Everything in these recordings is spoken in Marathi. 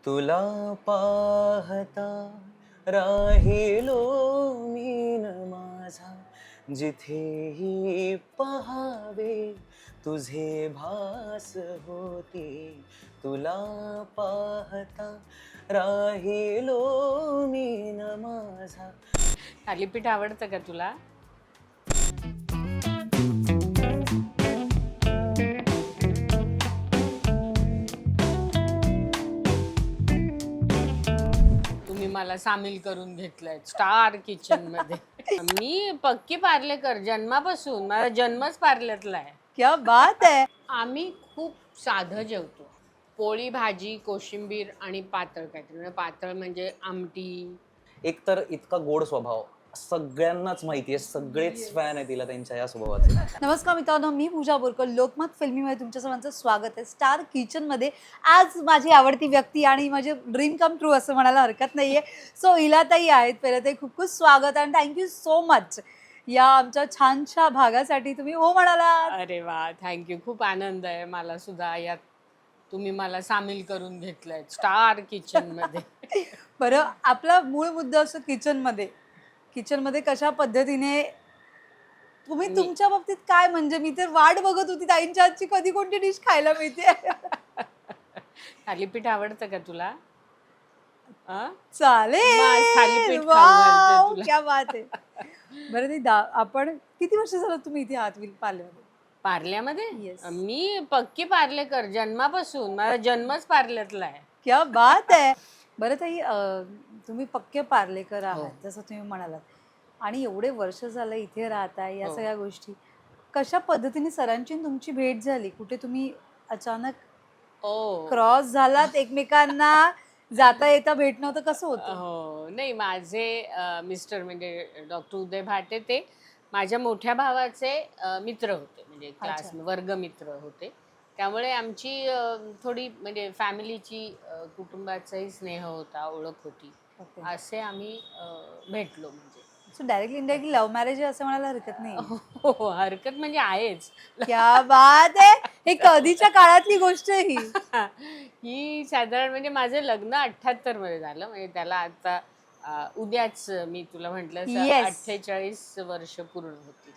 तुला पाहता राहिलो मीन माझा जिथेही पहावे तुझे भास होते. तुला पाहता राहिलो मीन माझा. थालीपीठ आवडतं का तुला? तुम्ही मला सामील करून घेतलंय स्टार किचन मध्ये. मी पक्की पार्लेकर जन्मापासून, माझा जन्मच पार्ल्यातला आहे. क्या बात है. आम्ही खूप साधं जेवतो. पोळी भाजी कोशिंबीर आणि पातळ काहीतरी. म्हणजे पातळ म्हणजे आमटी. एकतर इतका गोड स्वभाव सगळ्यांनाच माहिती आहे, सगळेच फॅन आहे तिला त्यांच्या या स्वभावाचे. नमस्कार मित्रांनो, मी पूजा बोरकर. लोकमत फिल्मीमध्ये तुमच्या सर्वांचं स्वागत आहे. स्टार किचनमध्ये आज माझी आवडती व्यक्ती आणि माझे ड्रीम कम ट्रू असं म्हणायला हरकत नाही आहे. सो हिलाताई आहेत. पहिलं ते खूप खूप स्वागत आणि थँक्यू सो मच या आमच्या छानशा भागासाठी तुम्ही हो म्हणाला. अरे वा, थँक्यू. खूप आनंद आहे मला सुद्धा यात तुम्ही मला सामील करून घेतलंय स्टार किचन मध्ये. बरं, आपला मूळ मुद्दा असतो किचनमध्ये कशा पद्धतीने तुम्ही तुमच्या बाबतीत काय, म्हणजे मी तर वाट बघत होती ताईंच्या हातची कधी कोणती डिश खायला मिळते. थालीपीठ आवडतं का तुला? चालेल. थालीपीठ खाऊ वाव, घालते तुला. क्या बात आहे. बरं ते आपण किती वर्ष झालं तुम्ही इथे आहात पार्ल्यामध्ये? पार्ल्यामध्ये? Yes. मी पक्की पार्लेकर जन्मापासून, माझा जन्मच पार्ल्यातला आहे. क्या बात आहे. बरं ताई, तुम्ही पक्के पार्लेकर आहात जसं तुम्ही म्हणालात आणि एवढे वर्ष झालं इथे राहताय, या सगळ्या गोष्टी कशा पद्धतीने सरांची तुमची भेट झाली? कुठे तुम्ही अचानक क्रॉस झालात एकमेकांना, जाता येता भेटणं होतं, कसं होतं? हो, नाही, माझे मिस्टर म्हणजे डॉक्टर उदय भाटे ते माझ्या मोठ्या भावाचे मित्र होते, म्हणजे क्लास वर्गमित्र होते. त्यामुळे आमची थोडी म्हणजे फॅमिलीची कुटुंबाचाही स्नेह होता, ओळख होती. असे आम्ही भेटलो. म्हणजे so directly indirectly love marriage आहे असं म्हणायला हरकत नाही. हो, हरकत म्हणजे आहेच. क्या बात आहे. हे कधीच्या काळातली गोष्ट आहे ही. ही साधारण म्हणजे माझं लग्न 78 मध्ये झालं. म्हणजे त्याला आता उद्याच मी तुला म्हटलं 48 वर्ष पूर्ण होती.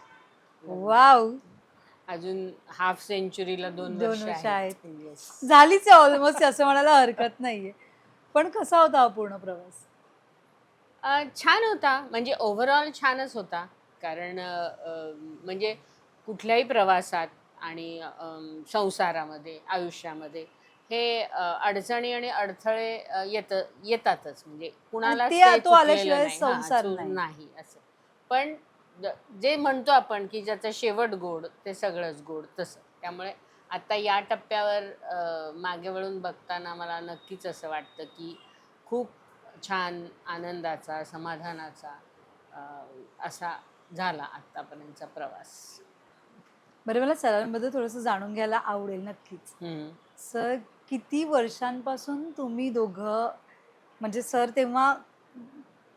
वाव, अजून हाफ सेंचुरीला 2 वर्ष आहेत. झालीच आहे ऑलमोस्ट असं म्हणायला हरकत नाहीये. पण कसा होता हा पूर्ण प्रवास? छान होता. म्हणजे ओव्हरऑल छानच होता. कारण म्हणजे कुठल्याही प्रवासात आणि संसारामध्ये, आयुष्यामध्ये हे अडचणी आणि अडथळे येतातच. म्हणजे कुणालाच ते ते तो आल्याशिवाय चुकलेलं नाही. संसार नाही असं. पण जे म्हणतो आपण की ज्याचा शेवट गोड ते सगळंच गोड, तसं. त्यामुळे आता या टप्प्यावर मागे वळून बघताना मला नक्कीच असं वाटतं की खूप छान आनंदाचा, समाधानाचा असा झाला आत्तापर्यंतचा प्रवास. बरं, मला सरांबद्दल थोडंसं जाणून घ्यायला आवडेल नक्कीच. सर किती वर्षांपासून तुम्ही दोघं, म्हणजे सर तेव्हा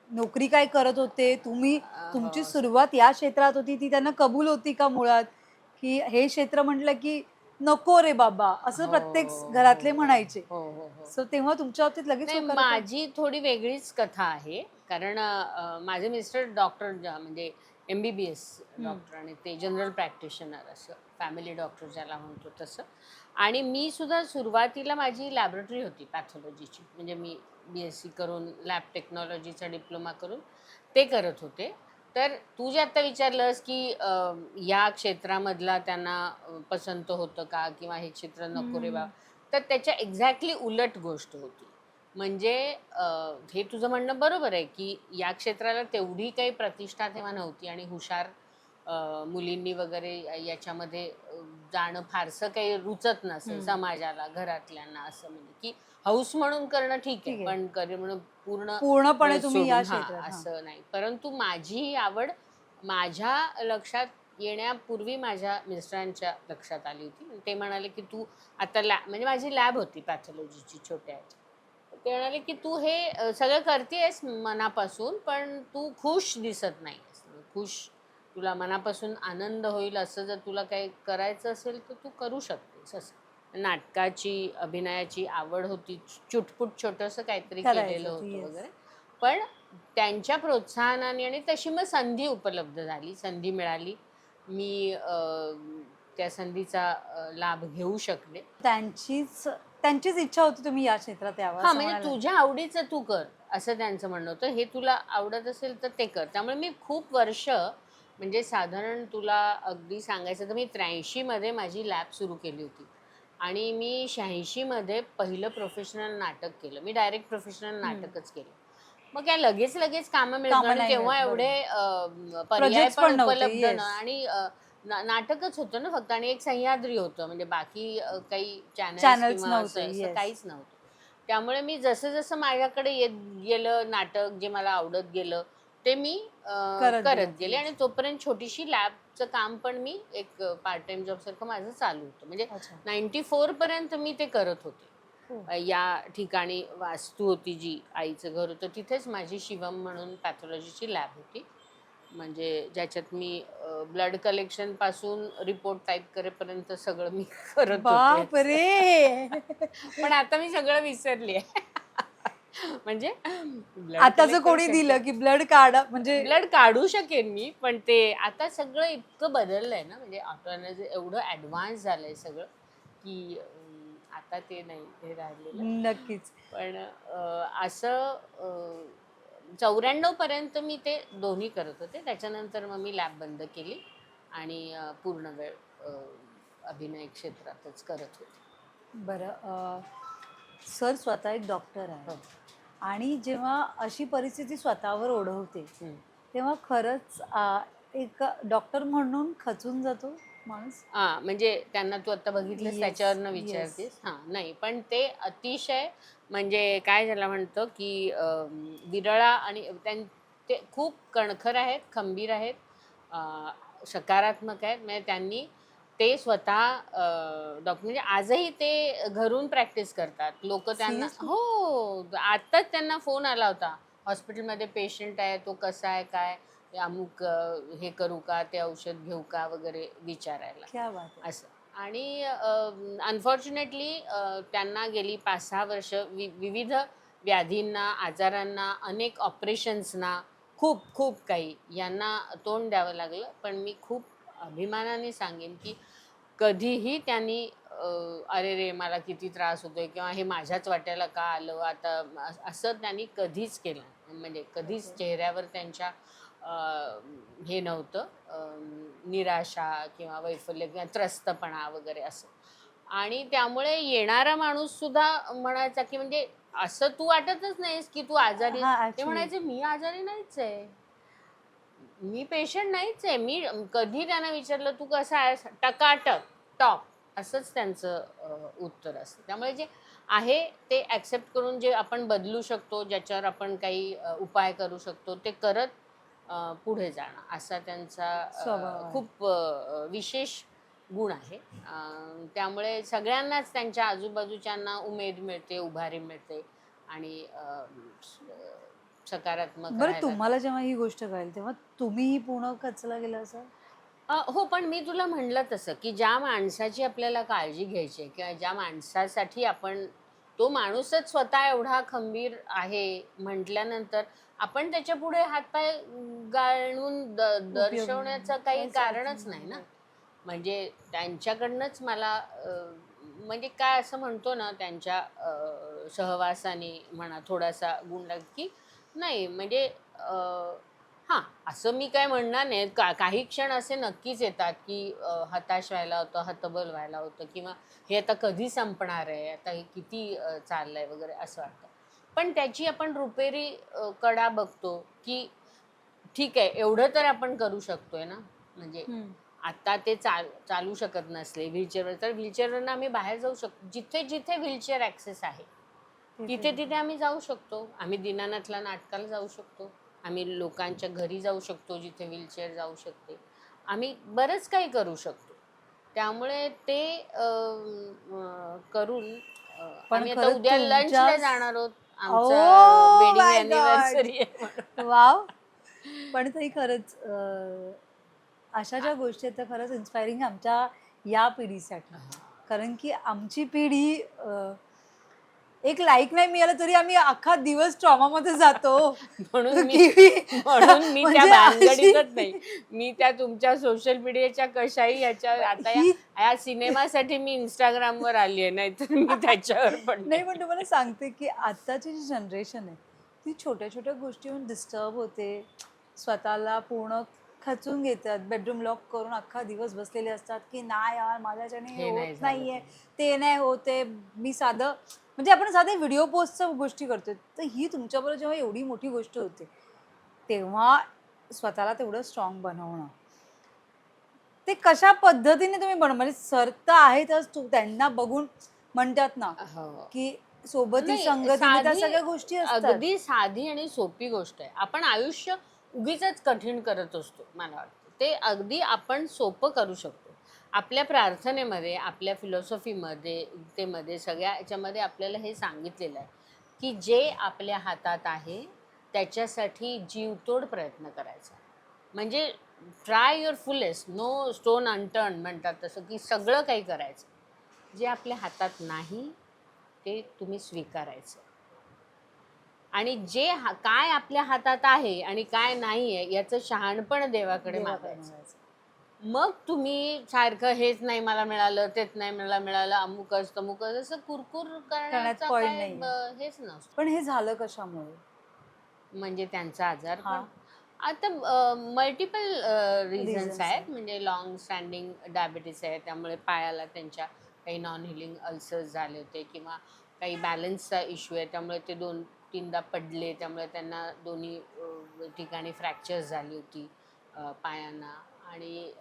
नोकरी काय करत होते, तुमची सुरुवात या क्षेत्रात होती, ती त्यांना कबूल होती का मुळात, की हे क्षेत्र म्हटलं की नको रे बाबा असं प्रत्येक घरातले म्हणायचे? सो तेव्हा तुमच्या बाबतीत लगेच नाही, होकार होता? माझी थोडी वेगळीच कथा आहे. कारण माझे मिस्टर डॉक्टर म्हणजे MBBS डॉक्टर आणि ते जनरल प्रॅक्टिशनर, असं फॅमिली डॉक्टर ज्याला म्हणतो तसं. आणि मी सुद्धा सुरुवातीला माझी लॅबोरेटरी होती पॅथॉलॉजीची. म्हणजे मी BSc करून लॅब टेक्नॉलॉजीचा डिप्लोमा करून ते करत होते. तर तू जे आत्ता विचारलंस की या क्षेत्रामधला त्यांना पसंत होतं का, किंवा हे क्षेत्र नको रे बा, तर त्याच्या एक्झॅक्टली उलट गोष्ट होती. म्हणजे हे तुझं म्हणणं बरोबर आहे की या क्षेत्राला तेवढी काही प्रतिष्ठा तेव्हा नव्हती आणि हुशार मुलींनी वगैरे याच्यामध्ये जाणं फारसं काही रुचत नसे समाजाला, घरातल्यांना. असं म्हणजे की हौस म्हणून करणं ठीक आहे, पण करिअर म्हणून पूर्णपणे तुम्ही या सोडून क्षेत्रात? असं नाही. परंतु माझी ही आवड माझ्या लक्षात येण्यापूर्वी माझ्या मिस्टरांच्या लक्षात आली होती. ते म्हणाले की तू आता म्हणजे माझी लॅब होती पॅथॉलॉजीची छोट्या. ते म्हणाले की तू हे सगळं करतेस मनापासून, पण तू खुश दिसत नाहीस. खुश, तुला मनापासून आनंद होईल असं जर तुला काही करायचं असेल तर तू करू शकतेस असं. नाटकाची अभिनयाची आवड होती, चुटपुट छोटंसं काहीतरी करायचं केलेलं ते, होतं yes. वगैरे. पण त्यांच्या प्रोत्साहनाने आणि तशी मग संधी उपलब्ध झाली, संधी मिळाली. मी त्या संधीचा लाभ घेऊ शकले. त्यांचीच इच्छा होती तुम्ही या क्षेत्रात यावं हा, असं म्हणजे म्हणालात. तुझ्या आवडीचं तू कर असं त्यांचं म्हणणं होतं. हे तुला आवडत असेल तर ते कर. त्यामुळे मी खूप वर्ष, म्हणजे साधारण तुला अगदी सांगायचं तर मी 83 मध्ये माझी लॅब सुरू केली होती आणि मी 86 मध्ये पहिलं प्रोफेशनल नाटक केलं. मी डायरेक्ट प्रोफेशनल नाटकच केलं. मग काय लगेच लगेच कामं मिळत कामं आणि नाही तेव्हा मिळत, एवढे पर्याय प्रोजेक्ट्स पण पण नव्हते, उपलब्ध yes. आणि नाटकच होतं ना फक्त आणि एक सह्याद्री होतं, म्हणजे बाकी काही चॅनल्स चॅनल्स किंवा नव्हते, असं yes. काहीच नव्हतं. त्यामुळे मी जसं जसं माझ्याकडे येत गेलं नाटक, जे मला आवडत गेलं ते मी करत करत गेलात, गेले yes. आणि तोपर्यंत छोटीशी लॅबचं काम पण मी एक पार्ट टाइम जॉब सारखं माझं चालू होतं. म्हणजे अच्छा. 94 पर्यंत मी ते करत होते. हो. या ठिकाणी वास्तू होती जी आईचं घर होतं, तिथेच माझी शिवम म्हणून पॅथॉलॉजीची लॅब होती, म्हणजे ज्याच्यात मी ब्लड कलेक्शन पासून रिपोर्ट टाईप करेपर्यंत सगळं मी करत होते. बापरे. पण आता मी सगळं विसरली आहे. म्हणजे आता जर कोणी दिलं की ब्लड काढा म्हणजे ब्लड काढू शकेन मी, पण ते आता सगळं इतकं बदललंय ना, म्हणजे ऑटोनॉमी एवढं ॲडव्हान्स झालंय सगळं की आता ते नाही हे राहिलेलं. नक्कीच. पण असं 94 पर्यंत मी ते दोन्ही करत होते. त्याच्यानंतर मग मी लॅब बंद केली आणि पूर्ण वेळ अभिनय क्षेत्रातच करत होते. बरं, सर स्वतः एक डॉक्टर आहे हो. आणि जेव्हा अशी परिस्थिती स्वतःवर ओढवते तेव्हा खरंच एक डॉक्टर म्हणून खचून जातो माणूस. म्हणजे त्यांना तू आता बघितलंस Yes, त्याच्यावरनं yes. विचारतेस. नाही, पण ते अतिशय म्हणजे काय झालं म्हणतो की विरळा आणि ते खूप कणखर आहेत, खंबीर आहेत, सकारात्मक आहेत. म्हणजे त्यांनी ते स्वतः डॉक्टर, म्हणजे आजही ते घरून प्रॅक्टिस करतात. लोक त्यांना Seriously? हो, आत्ताच त्यांना फोन आला होता, हॉस्पिटलमध्ये पेशंट आहे, तो कसा आहे, काय अमुक हे करू का, ते औषध घेऊ का वगैरे विचारायला क्या बात आहे. असं. आणि अनफॉर्च्युनेटली त्यांना गेली 5-6 वर्ष विविध व्याधींना, आजारांना, अनेक ऑपरेशन्सना, खूप खूप काही यांना तोंड द्यावं लागलं. पण मी खूप अभिमानाने सांगेन की कधीही त्यांनी अरे रे मला किती त्रास होतोय किंवा हे माझ्याच वाट्याला का आलं आता, असं त्यांनी कधीच केलं नाही. म्हणजे कधीच चेहऱ्यावर त्यांच्या हे नव्हतं, निराशा किंवा वैफल्य किंवा त्रस्तपणा वगैरे असं. आणि त्यामुळे येणारा माणूस सुद्धा म्हणायचा की म्हणजे असं तू वाटतच नाहीस की तू आजारी. हा, ते actually. म्हणायचे मी आजारी नाहीच आहे, मी पेशंट नाहीच आहे. मी कधी त्यांना विचारलं तू कसा आहेस, टकाटक टॉप, असंच त्यांचं उत्तर असतं. त्यामुळे जे आहे ते ॲक्सेप्ट करून जे आपण बदलू शकतो, ज्याच्यावर आपण काही उपाय करू शकतो ते करत पुढे जाणं, असा त्यांचा स्वभाव आहे. खूप विशेष गुण आहे. त्यामुळे सगळ्यांनाच त्यांच्या आजूबाजूच्यांना उमेद मिळते, उभारी मिळते आणि सकारात्मक बरं, राहायला. तुम्हाला जेव्हा ही गोष्ट कळेल तेव्हा तुम्हीही पूर्ण कचला गेला असाल. हो, पण मी तुला म्हणलं तसं की ज्या माणसाची आपल्याला काळजी घ्यायची आहे किंवा ज्या माणसासाठी आपण, तो माणूसच स्वतः एवढा खंबीर आहे म्हटल्यानंतर आपण त्याच्या पुढे हातपाय गाळून दर्शवण्याचं काही काहीच कारणच अर्थ नाही ना. नाही. म्हणजे त्यांच्याकडनंच मला म्हणजे काय असं म्हणतो ना, त्यांच्या सहवासाने म्हणा थोडासा गुण लागला की नाही, म्हणजे हां, असं मी काय म्हणणार नाही. काही क्षण असे नक्कीच येतात की हताश व्हायला होतं, हतबल व्हायला होतं किंवा हे आता कधी संपणार आहे, आता हे किती चाललंय वगैरे असं वाटतं. पण त्याची आपण रुपेरी कडा बघतो की ठीक आहे, एवढं तर आपण करू शकतोय ना. म्हणजे आता ते चालू शकत नसले व्हीलचेअरवर, तर व्हीलचेअरवरनं आम्ही बाहेर जाऊ शकतो. जिथे जिथे व्हीलचेअर ॲक्सेस आहे तिथे तिथे आम्ही जाऊ शकतो. आम्ही दीनानाथला नाटकाला जाऊ शकतो, आम्ही लोकांच्या घरी जाऊ शकतो जिथे व्हीलचेअर जाऊ शकते, आम्ही बरंच काही करू शकतो. त्यामुळे ते करून पण आम्ही आता खरंच उद्या लंचला तुमच्या जाणार आहोत, ओ आमचा वेडिंग माय अॅनिव्हर्सरी आहे म्हणून. वाव. पण तरी खरंच अशा ज्या गोष्टी आहेत त्या खरंच इन्स्पायरिंग आमच्या या पिढीसाठी. कारण की आमची पिढी एक लाईक नाही मिळालं तरी आम्ही अख्खा दिवस ट्रॉमामध्ये जातो. म्हणून की मी म्हणजे त्या भानगडीतच अशी- नाही. मी त्या तुमच्या सोशल मीडियाच्या कशाही ह्याच्या आता या सिनेमासाठी मी इंस्टाग्रामवर आली आहे, नाहीतर मी त्याच्यावर पण नाही, पण तुम्हाला सांगते की आत्ताची जी जनरेशन आहे ती छोट्या छोट्या गोष्टीहून डिस्टर्ब होते, स्वतःला पूर्ण खचून घेतात, बेडरूम लॉक करून अख्खा दिवस बसलेले असतात की नाही यार माझ्याच्याने हे हे नाही होत झालं नाहीये, ते नाही होते. मी साधं म्हणजे आपण साधे व्हिडिओ पोस्टच्या गोष्टी करतोय, तर ही तुमच्याबरोबर जेव्हा एवढी मोठी गोष्ट होते तेव्हा स्वतःला तेवढं स्ट्रॉंग बनवणं, ते कशा पद्धतीने तुम्ही म्हणजे सर तर आहेतच, त्यांना बघून म्हणतात ना हो. की सोबती नाही, संगतीने त्या साधी, सगळ्या गोष्टी असतात. अगदी साधी आणि सोपी गोष्ट आहे. आपण आयुष्य उगीचच कठीण करत असतो. मला वाटतं ते अगदी आपण सोपं करू शकतो. आपल्या प्रार्थनेमध्ये, आपल्या फिलॉसॉफीमध्ये, गीतेमध्ये, सगळ्या याच्यामध्ये आपल्याला हे सांगितलेलं आहे की जे आपल्या हातात आहे त्याच्यासाठी जीवतोड प्रयत्न करायचा. म्हणजे try your fullest, no stone unturned म्हणतात तसं, की सगळं काही करायचं. जे आपल्या हातात नाही ते तुम्ही स्वीकारायचं. आणि जे काय आपल्या हातात आहे आणि काय नाही आहे याचं शहाणपण देवाकडे मागायचं. मग तुम्ही सारखं हेच नाही मला मिळालं, तेच नाही मला मिळालं, अमुकच तमुकच असं कुरकुर करण्याचा point काय नाहीये. हेच नसतं. पण हे झालं कशामुळे? म्हणजे त्यांचा आजार हा. पण आता मल्टिपल रिझन्स Reasons आहेत. आहेत. म्हणजे लॉंग स्टँडिंग डायबिटीस आहे, त्यामुळे पायाला त्यांच्या काही नॉन हिलिंग अल्सर्स झाले होते, किंवा काही बॅलन्सचा इश्यू आहे, त्यामुळे ते 2-3दा पडले, त्यामुळे त्यांना दोन्ही ठिकाणी फ्रॅक्चर्स झाली होती पायांना. आणि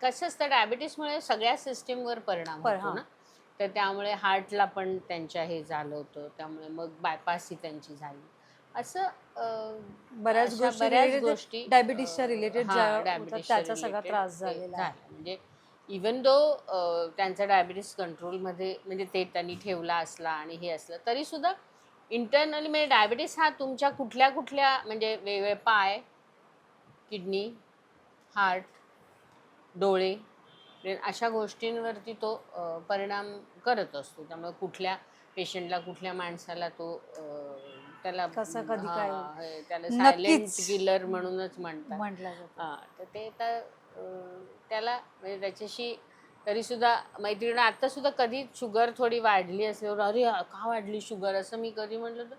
कसं असतं डायबिटीसमुळे सगळ्या सिस्टीमवर परिणाम होतो ना, तर त्यामुळे हार्टला पण त्यांच्या हे झालं होतं, त्यामुळे मग बायपासही त्यांची झाली. असं बऱ्याच गोष्टी डायबिटीसच्या रिलेटेड डायबिटीसच्या त्याचा सगळा related त्रास ते झालेला आहे. झालं. म्हणजे इवन दो त्यांचा डायबिटीस कंट्रोलमध्ये म्हणजे ते त्यांनी ठेवला असला आणि हे असलं तरी सुद्धा इंटरनली म्हणजे डायबिटीस हा तुमच्या कुठल्या कुठल्या म्हणजे वेगवेगळे पाय, किडनी, हार्ट, डोळे अशा गोष्टींवरती तो परिणाम करत असतो. त्यामुळे कुठल्या पेशंटला, कुठल्या माणसाला तो त्याला कसं कधी काय त्याला नक्कीच सायलेंट किलर म्हणूनच म्हणतात. म्हटलं जातं. हां, तर ते तर त्याला म्हणजे त्याच्याशी तरी सुद्धा मैत्रिणी आता सुद्धा कधी शुगर थोडी वाढली असल्यावर अरे का वाढली शुगर असं मी कधी म्हटलं तर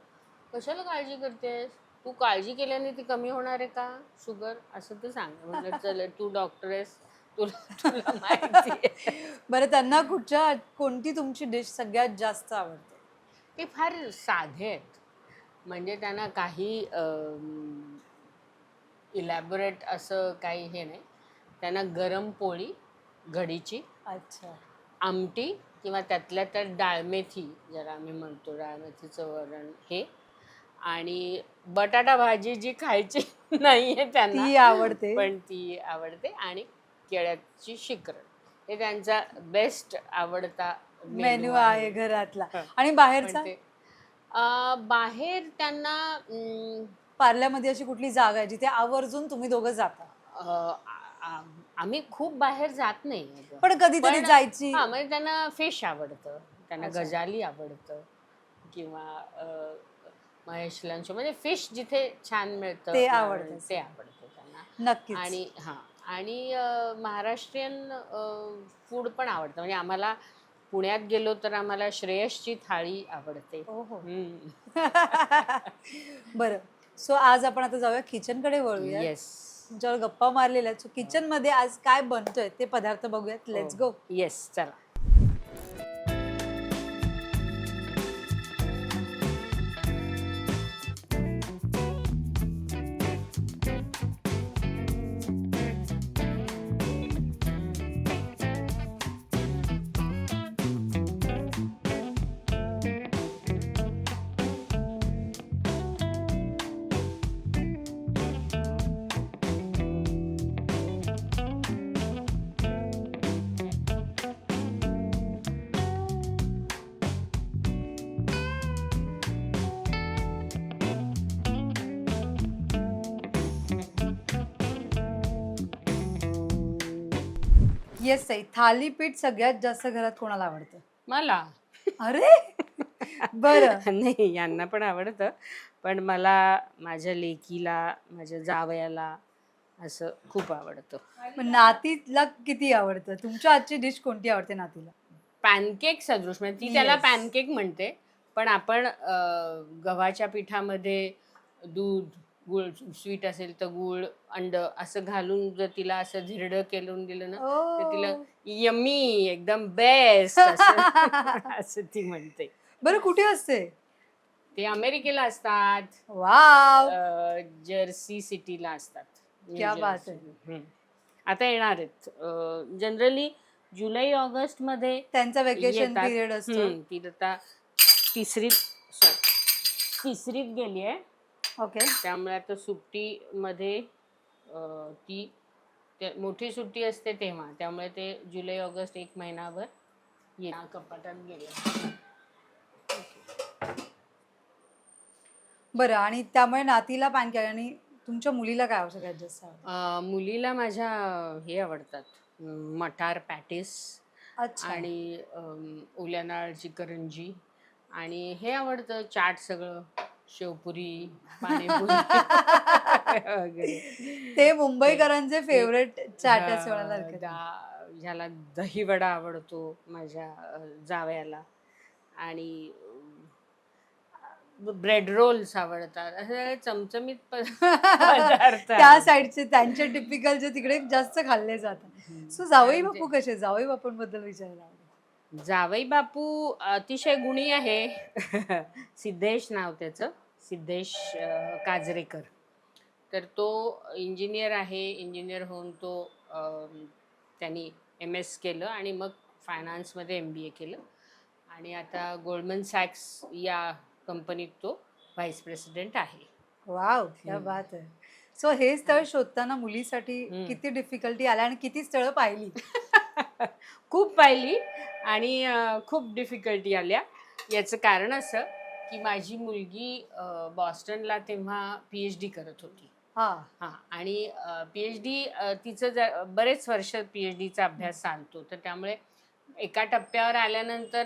कशाला काळजी करतेस, तू काळजी केल्याने ती कमी होणार आहे का शुगर, असं तर सांग. म्हटलं चल तू डॉक्टर आहेस, तुला तुला माहिती आहे. बरं, त्यांना कोणती तुमची डिश सगळ्यात जास्त आवडते? ते फार साधे आहेत. म्हणजे त्यांना काही इलॅबोरेट असं काही हे नाही. त्यांना गरम पोळी घडीची, अच्छा. आमटी किंवा त्यातल्या त्यात डाळमेथी, ज्याला आम्ही म्हणतो डाळमेथीचं वरण, हे आणि बटाटा भाजी जी खायची नाही आहे त्यांना ती आवडते. पण ती आवडते, आणि केळ्याची शिकरण. हे त्यांचा बेस्ट आवडता मेन्यू आहे घरातला. हं. आणि पण बाहेरचा? ते बाहेर त्यांना पार्ल्यामध्ये अशी कुठली जागा आहे जिथे आवर्जून तुम्ही दोघं जाता? आम्ही खूप बाहेर जात नाही अगं. पण कधीतरी पण जायची. हां, म्हणजे त्यांना फिश आवडतं, त्यांना अच्छा. गजाली आवडतं, किंवा महेश लंच म्हणजे फिश जिथे छान मिळतं ते आवडतं. ते आवडतं त्यांना. नक्कीच. आणि आणि महाराष्ट्रीयन फूड पण आवडतं. म्हणजे आम्हाला पुण्यात गेलो तर आम्हाला श्रेयसची थाळी आवडते. ओहो. हम्म. बरं, सो आज आपण आता जाऊया किचनकडे वळूया. येस. तुमच्यावर गप्पा मारलेल्या आहेत. सो किचन मध्ये आज काय बनतोय ते पदार्थ बघूयात. Let's go. येस, चला. येस ताई, थालीपीठ सगळ्यात जास्त घरात कोणाला आवडतं? मला अरे बरं. नाही, यांना पण आवडतं, पण मला माझ्या लेकीला, माझ्या जावयाला असं खूप आवडतं. मग नातीला किती आवडतं? तुमच्या आजची डिश कोणती आवडते नातीला? पॅनकेक सदृश, म्हणजे ती त्याला Yes. पॅनकेक म्हणते, पण आपण गव्हाच्या पिठामध्ये दूध, गूळ, स्वीट असेल तर गूळ, अंड असं घालून जर तिला असं धिरडं केलून दिलं ना, तर तिला ओ. यम्मी, एकदम बेस्ट असं असं ती म्हणते. बरं कुठे असते? ते अमेरिकेला असतात, वाव. जर्सी सिटीला असतात. न्यू क्या बात जर्सी. आहे. आता येणार आहेत जनरली जुलै ऑगस्ट मध्ये त्यांचा वेकेशन येतात. पिरियड असतो. ती आता तिसरीत गेली आहे, ओके. त्यामुळे आता सुट्टीमध्ये ती मोठी सुट्टी असते तेव्हा, त्यामुळे ते जुलै ऑगस्ट 1 महिनाभर कपाटात गेले. बरं आणि त्यामुळे नातीला पॅनकेक आणि तुमच्या मुलीला काय आवडतं सगळ्यात जास्त? मुलीला माझ्या हे आवडतात, मटार पॅटीस अच्छा. आणि ओल्या नारळाची करंजी, आणि हे आवडतं चाट सगळं, शेवपुरी, पाणीपुरी वगैरे. ते मुंबईकरांचे फेवरेट चाट असं म्हणायला हरकत नाही. ह्याला दहीवडा आवडतो माझ्या जावयाला, आणि ब्रेड रोल्स आवडतात, असे चमचमीत पदार्थ त्या आहेत. साईडचे त्यांचे टिपिकल जे तिकडे जास्त खाल्ले जातात. सो जावई बापू कसे? जावई बापूंबद्दल विचारायला आवडेल. जावई बापू अतिशय गुणी आहे. सिद्धेश नाव त्याचं, सिद्धेश काजरेकर. तर तो इंजिनियर आहे. इंजिनियर होऊन तो त्यांनी MS केलं आणि मग फायनान्समध्ये MBA केलं, आणि आता गोल्डमन सॅक्स या कंपनीत तो व्हाईस प्रेसिडेंट आहे. वाव, क्या बात आहे. सो हे स्थळ शोधताना मुलीसाठी किती डिफिकल्टी आल्या आणि किती स्थळं पाहिली? खूप पाहिली आणि खूप डिफिकल्टी आल्या. याचं कारण असं की माझी मुलगी बॉस्टनला तेव्हा PhD करत होती. हां, आणि PhD तिचं बरेच वर्ष PhDचा अभ्यास चालतो, तर त्यामुळे एका टप्प्यावर आल्यानंतर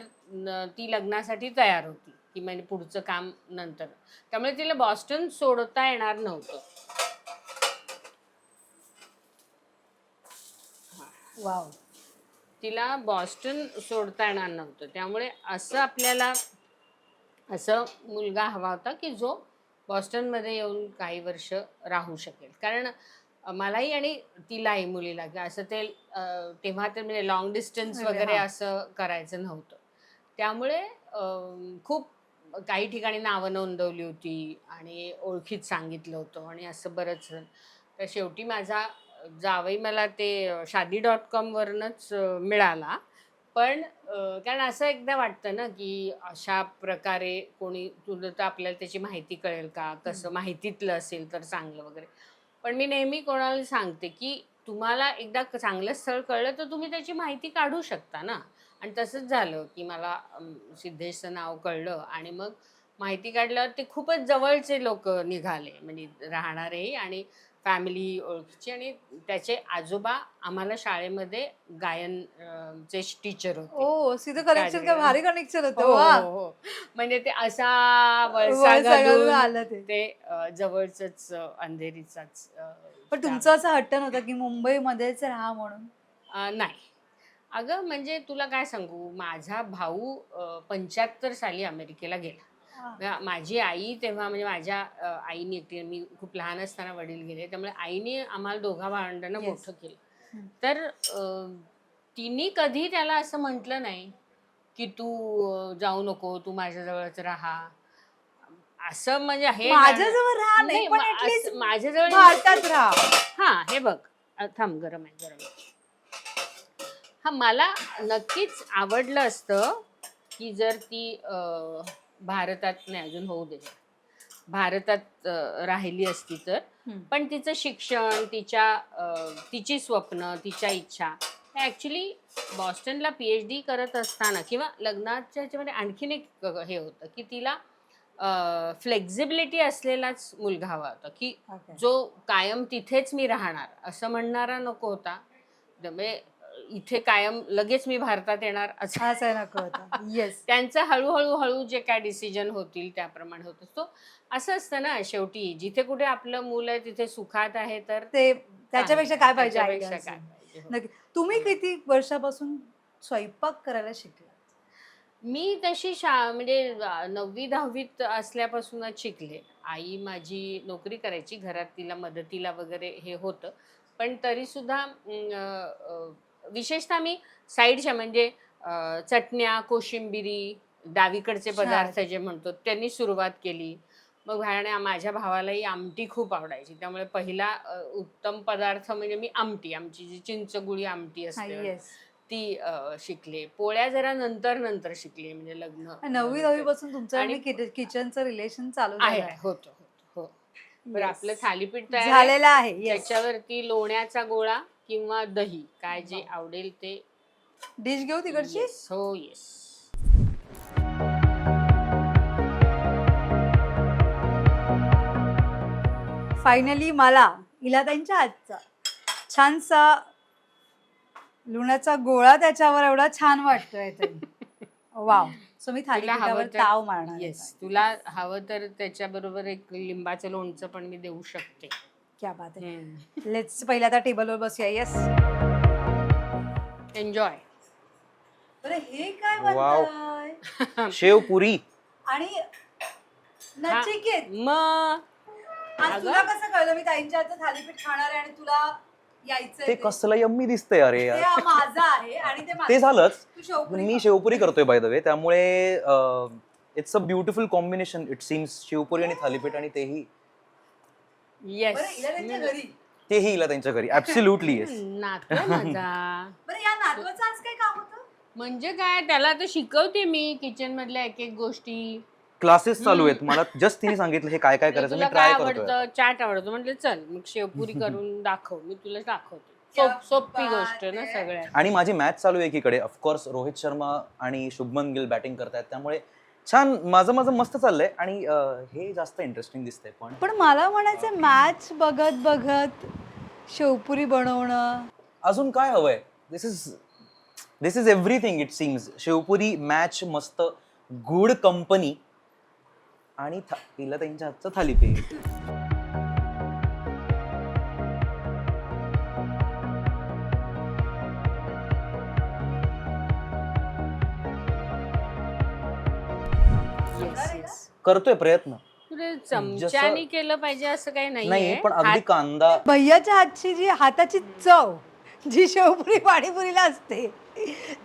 ती लग्नासाठी तयार होती, की म्हणजे पुढचं काम नंतर. त्यामुळे तिला बॉस्टन सोडता येणार नव्हतं. वाव. तिला बॉस्टन सोडता येणार नव्हतं, त्यामुळे असं आपल्याला असं मुलगा हवा होता की जो बॉस्टनमध्ये येऊन काही वर्ष राहू शकेल. कारण मलाही आणि तिलाही, मुलीला, की असं ते तेव्हा तर म्हणजे लॉंग डिस्टन्स वगैरे असं करायचं नव्हतं. त्यामुळे खूप काही ठिकाणी नावं नोंदवली होती आणि ओळखीत सांगितलं होतं आणि असं बरंच. तर शेवटी माझा जावई मला ते शादी.com वरनच मिळाला. पण कारण असं एकदा वाटतं ना की अशा प्रकारे कोणी, तुला तर आपल्याला त्याची माहिती कळेल का, कसं माहितीतलं असेल तर चांगलं वगैरे. पण मी नेहमी कोणाला सांगते की तुम्हाला एकदा चांगलं स्थळ कळलं तर तुम्ही त्याची माहिती काढू शकता ना. आणि तसंच झालं की मला सिद्धेशचं नाव कळलं आणि मग माहिती काढल्यावर ते खूपच जवळचे लोक निघाले, म्हणजे राहणारेही आणि फॅमिली ओळखीची. आणि त्याचे आजोबा आम्हाला शाळेमध्ये गायन चे टीचर होते. ओ, सीधं कनेक्शन, काय भारी कनेक्शन होतं. हो, वा. हो, हो. म्हणजे ते असा वळसा वळसा घालून घालून आलं ते. ते जवळचंच अंधेरीचाच. पण तुमचा असा हट्ट नव्हता की मुंबईमध्येच राहा म्हणून? नाही. अगं म्हणजे तुला काय सांगू, माझा भाऊ 75 साली अमेरिकेला गेला. माझी आई तेव्हा, म्हणजे माझ्या आईने एकटी, मी खूप लहान असताना वडील गेले, त्यामुळे आईने आम्हाला दोघा भावंडांना Yes. मोठं केलं. तर तिने कधी त्याला असं म्हटलं नाही की तू जाऊ नको, तू माझ्याजवळच राहा असं. म्हणजे हे माझ्याजवळ राहा नाही, नाही, पण ऍटलीस्ट माझ्याजवळ भारतात राहा. हा, हे बघ, थांब, गरम आहे, गरम आहे. हा, मला नक्कीच आवडलं असतं की जर ती भारतात, नाही अजून होऊ दे, भारतात राहिली असती तर. पण तिचं शिक्षण, तिची स्वप्न, तिच्या इच्छा, ॲक्च्युली बॉस्टनला PhD करत असताना किंवा लग्नाच्या ह्याच्यामध्ये आणखीन एक हे होतं की तिला फ्लेक्झिबिलिटी असलेलाच मुलगा हवा होता, की जो कायम तिथेच मी राहणार असं म्हणणारा नको होता. त्यामुळे इथे कायम लगेच मी भारतात येणार असं असं नको होतं. येस. त्यांचं हळूहळू जे काय डिसिजन होतील त्याप्रमाणे होत असतो. असं असतं ना, शेवटी जिथे कुठे आपलं मूल आहे तिथे सुखात आहे, तर ते त्याच्यापेक्षा काय पाहिजे त्याच्यापेक्षा आईला काय अजून? पाहिजे. हो. नक्की. तुम्ही किती वर्षापासून स्वयंपाक करायला शिकला? मी तशी म्हणजे 9वी-10वीत असल्यापासूनच शिकले. आई माझी नोकरी करायची, घरात तिला मदतीला वगैरे हे होतं. पण तरी सुद्धा विशेषतः मी साईडच्या म्हणजे चटण्या, कोशिंबिरी, डावीकडचे छान. पदार्थ जे म्हणतो त्यांनी सुरुवात केली. मग माझ्या भावालाही आमटी खूप आवडायची. त्यामुळे पहिला उत्तम पदार्थ म्हणजे मी आमची जी चिंचगुळी आमटी असते येस. ती शिकले. पोळ्या जरा नंतर शिकले, म्हणजे लग्न 9वी झालं 10वी ते. पासून तुमचं आणि आणि किचनचं रिलेशन चालू आहे झालं होतं हो. तर Yes. आपलं थालीपीठ तयार आहे. झालेलं आहे. येस. त्याच्यावरती लोण्याचा गोळा किंवा दही काय जे आवडेल ते. डिश घेऊ तिकडची? Yes, हो येस. फायनली मला इलाताईंच्या हातचा छानसा लोण्याचा गोळा त्याच्यावर एवढा छान वाटतोय वाव. सो मी तुला थालीपीठावर हवं तर ताव मारणार आहे. येस, तुला हवं तर त्याच्याबरोबर एक लिंबाचं लोणचं पण मी देऊ शकते. क्या बात आहे. लेट्स पहिल्या आता टेबलवर बसूया. येस. एन्जॉय. बरं हे काय वाव. बनतंय? शेवपुरी. आणि नचिकेत मग आज अगं. तुला कसं कळलं मी ताईंच्या हातचं थालीपीठ खाणार आहे आणि तुला यायचंय ते कसलं यम्मी दिसतंय अरे ते यार. माझं आहे आणि ते माझं. ते झालंच. तू शेवपुरी मी खा. शेवपुरी करतोय बाय द वे, त्यामुळे it's a beautiful combination it seems. शेवपुरी आणि थालीपीठ, आणि तेही येस. बरं हिला त्यांच्या घरी. तेही हिला त्यांच्या घरी. Absolutely yes. नातू माझा. बरं या नातवाचं आज काय काम होतं? म्हणजे काय, त्याला आता शिकवते मी किचन मधल्या एक गोष्टी. क्लासेस चालू आहेत. मला जस्ट तिने सांगितलं हे काय काय म्हणजे करायचं, मी तुला काय ट्राय करतोय. आवडतं, चाट आवडतो, म्हटलं चल मग शेवपुरी करून दाखव, मी तुला दाखवते. क्या सोपी बात गोष्ट ना आहे. सगळ्यात. आणि माझी मॅच चालू आहे एकीकडे. ऑफकोर्स रोहित शर्मा आणि शुभमन गिल बॅटिंग करतायत, त्यामुळे छान माझं मस्त चाललंय. आणि हे जास्त इंटरेस्टिंग दिसतंय. पण मला म्हणायचं मॅच बघत बघत शेवपुरी बनवणं. अजून काय हवंय? This is everything it seems. Sevpuri, match, मस्त गुड कंपनी आणि तिला त्यांच्या हातचं थालीपीठ. Yes, yes. करतोय प्रयत्न. तुला चमच्याने केलं पाहिजे असं काही नाही नाहीये. पण अगदी कांदा. भैयाच्या हातची जी हाताची चव जी शेवपुरी पाणीपुरीला असते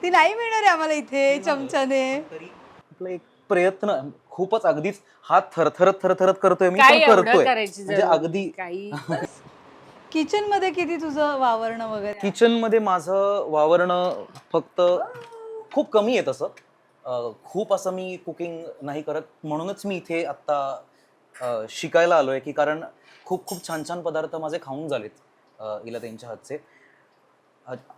ती नाही मिळणार आहे आम्हाला इथे चमच्याने. आपला एक प्रयत्न खूपच अगदीच हात थरथरत करतोय मी, काही पण एवढं करतोय. करायची म्हणजे जरूर अगदी काही. किचन मध्ये किती तुझं वावरणं वगैरे? किचन मध्ये माझं वावरणं फक्त खूप कमी आहे तसं. खूप असं मी कुकिंग नाही करत, म्हणूनच मी इथे आत्ता शिकायला आलोय, की कारण खूप खूप छान छान पदार्थ माझे खाऊन झालेत इला त्यांच्या हातचे,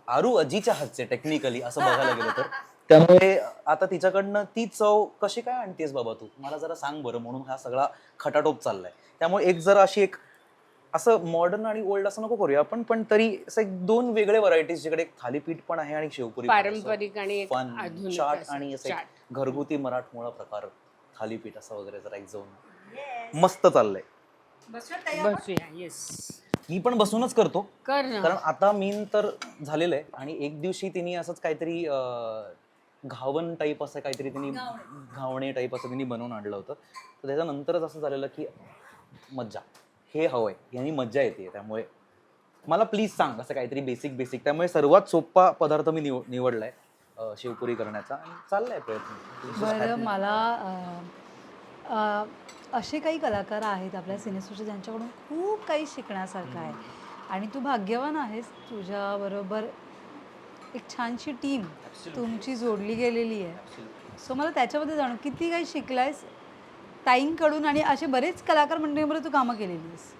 आरू अजीच्या हातचे टेक्निकली असं बघायला गेलं तर. त्यामुळे आता तिच्याकडनं ती चव कशी काय आणतेस बाबा तू, मला जरा सांग बरं, म्हणून हा सगळा खटाटोप चाललाय. त्यामुळे एक जरा अशी एक असं मॉडर्न आणि ओल्ड असं नको करूया आपण, पण तरी असं एक दोन वेगळे व्हरायटीज, जिकडे एक थालीपीठ पण आहे आणि शेवपुरी पण आहे. पारंपरिक आणि एक फन आधुनिक चाट असं आणि असं चाट. एक घरगुती मराठमोळा प्रकार थालीपीठ असं वगैरे जरा एक जाऊन मस्त चाललंय. बसूया. येस, मी पण बसूनच करतो, कर ना. कारण आता मीन तर झालेलं आहे. आणि एक दिवशी तिने असंच काहीतरी घावन टाईप असं काहीतरी तिने घावणे टाईप असं तिने बनवून आणलं होतं. तर त्याच्यानंतरच असं झालेलं की मज्जा, हे हवंय, यांनी मज्जा येते. त्यामुळे मला प्लीज सांग असं काहीतरी बेसिक. त्यामुळे सर्वात सोपा पदार्थ मी निवडलाय शेवपुरी करण्याचा, आणि चाललाय प्रयत्न. बरं मला असे काही कलाकार आहेत आपल्या सिनेसृष्टीत ज्यांच्याकडून खूप काही शिकण्यासारखं आहे, आणि तू भाग्यवान आहेस, तुझ्याबरोबर एक छानशी टीम तुमची जोडली गेलेली आहे. सो मला त्याच्याबद्दल जाणून किती काही शिकलायस ताईंकडून, आणि असे बरेच कलाकार मंडळींबरोबर तू कामं केलेली आहेस.